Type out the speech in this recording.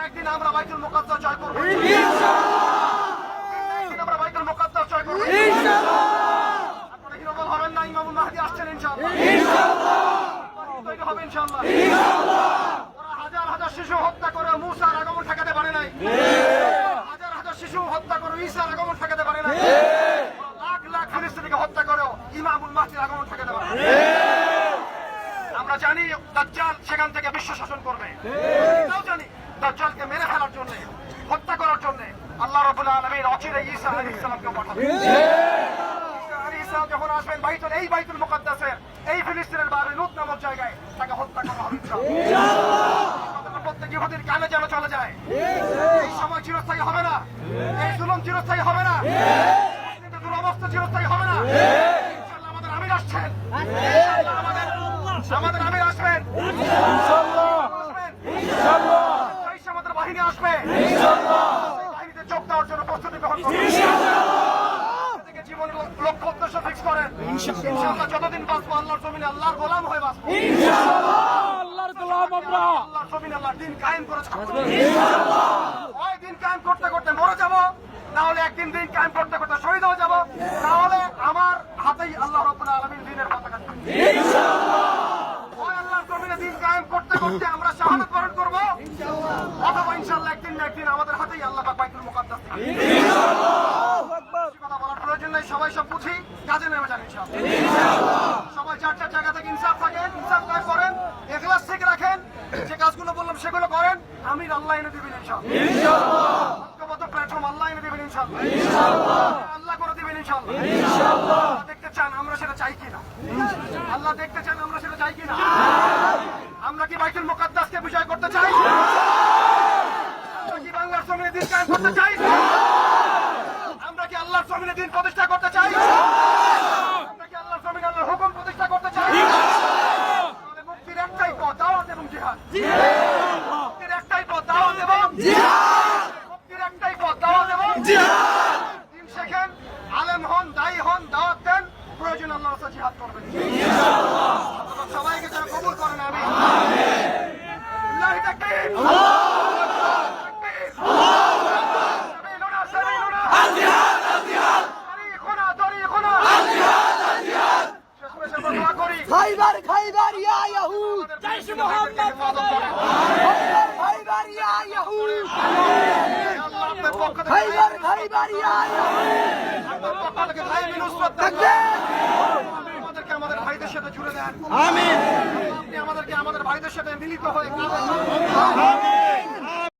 একদিন আমরা বাইতুল মুকাদ্দাস জয় করব ইনশাআল্লাহ। একদিন আমরা বাইতুল মুকাদ্দাস জয় করব ইনশাআল্লাহ। আপনারা কি নবল হবেন না? ইমামুল মাহদি আসছেন ইনশাআল্লাহ ইনশাআল্লাহ। তৈরি হবে ইনশাআল্লাহ ইনশাআল্লাহ। ওরা হাজার হাজার শিশু হত্যা করে মুসার আগমন ঠেকাতে পারে নাই, হাজার হাজার শিশু হত্যা করে ঈসার আগমন ঠেকাতে পারে নাই, লাখ লাখ ফিলিস্তিনিকে হত্যা করেও ইমামুল মাহদির আগমন ঠেকাতে পারে। আমরা জানি দাজ্জাল সেখান থেকে বিশ্ব শাসন করবে, এটাও জানি দাজ্জালকে মেরে ফেলার জন্য, হত্যা করার জন্য আল্লাহ রাব্বুল আলামিন অচিরে ঈসা আলাইহিস সালামকে পাঠাবেন। ঈসা আলাইহিস সালাম যখন আসবেন এই বাইতুল মুকাদ্দাসের এই ফিলিস্তিনের বারুত নামক জায়গায় তাকে হত্যা করা হবে ইনশাআল্লাহ। প্রত্যেক ইহুদির কানে যেন চলে যায় এই সময় চিরস্থায়ী হবে না, এই জুলুম চিরস্থায়ী হবে না, কিন্তু দুরবস্থা চিরস্থায়ী হবে না। ইনশাআল্লাহ আমাদের আমির আসছেন, ইনশাআল্লাহ আমাদের আমির আসবেন ইনশাআল্লাহ ইনশাআল্লাহ। আমাদের বাহিনী আসবে ইনশাআল্লাহ, বাহিনীতে যোগ দেওয়ার জন্য প্রস্তুতি গ্রহণ করুন ইনশাআল্লাহ। থেকে জীবনের লক্ষ্য উদ্দেশ্য ফিক্স করেন ইনশাআল্লাহ। যতদিন বাঁচবো আল্লাহর জমিনে আল্লাহর গোলাম হয়ে বাঁচবো ইনশাআল্লাহ। আল্লাহর গোলাম আমরা, আল্লাহর জমিনে আল্লাহর দ্বীন কায়েম করে ছাড়বো ইনশাআল্লাহ। ওই দিন কায়েম করতে করতে মরে যাব, না হলে একদিন দিন কায়েম করতে করতে শহীদ হয়ে যাব, না হলে আমার হাতেই আল্লাহ রাব্বুল আলামিন দ্বীনের পতাকা থাকবে ইনশাআল্লাহ। ওই আল্লাহর জমিনে দিন কায়েম করতে করতে আমরা শাহাদাত বরণ করব ইনশাআল্লাহ, অথবা ইনশাআল্লাহ একদিন না একদিন আমাদের হাতেই আল্লাহ পাক বাইতুল মুকাদ্দাস থাকবে ইনশাআল্লাহ। কথা বলার প্রয়োজন নেই, সবাই সব বুঝি, কাজে নেমে যান ইনশাআল্লাহ। সবাই চার চার জায়গা থেকে ইনসাফ থাকেন, ইনসাফ কাজ করেন, ইখলাস থেকে রাখেন, যে কাজগুলো বললাম সেগুলো করেন, আমির আল্লাহ এনে দিবেন ইনশাআল্লাহ। ঐক্যবদ্ধ প্ল্যাটফর্ম আল্লাহ এনে দিবেন ইনশাআল্লাহ, আল্লাহ করে দিবেন ইনশাআল্লাহ। দেখতে চান আমরা সেটা চাই কিনা? আল্লাহ দেখতে চান আমরা সেটা চাই কিনা? আমরা কি বাইতুল মুকাদ্দাসকে বিজয় করতে চাই? আমরা কি বাংলার জমিনে দিন কায়েম করতে চাই? আমরা কি আল্লাহর জমিনে দিন প্রতিষ্ঠা করতে চাই? আমরা কি আল্লাহর জমিনে আল্লাহর হুকুম প্রতিষ্ঠা করতে চাই? তাহলে মুক্তির একটাই পথ, দাওয়াত এবং জিহাদ। মুক্তির একটাই পথ, দাওয়াত এবং জিহাদ। মুক্তির একটাই পথ, দাওয়াত এবং জিহাদ। দিন শেখেন, আলেম হন, দায়ী হন, দাওয়াত দেন, প্রয়োজন আল্লাহর রাস্তায় জিহাদ করবেন ইনশাআল্লাহ। সবাইকে যেন কবুল করেন, আমিন আমিন। আল্লাহু তাকবীর, আল্লাহু আকবার, আল্লাহু আকবার। সাবিলুনা সাবিলুনা আল জিহাদ আল জিহাদ, তরিকুনা আল জিহাদ আল জিহাদ। শেষ মেশে দোয়া করি, খাইবার খাইবার ইয়া ইয়াহুদ, জয় মুহাম্মদ, খাইবার ইয়া ইয়াহুদ, আল্লাহ আপনার পক্ষ থেকে খাইবার খাইবার ইয়া ইয়াহুদ। আপনার পক্ষ থেকে ভাই বিনুসরত দেন, আমাদেরকে আমাদের ভাইদের সাথে জুড়ে দেন আমিন। আপনি আমাদেরকে আমাদের ভাইদের সাথে মিলিত হয়ে কাজ করুন আমিন।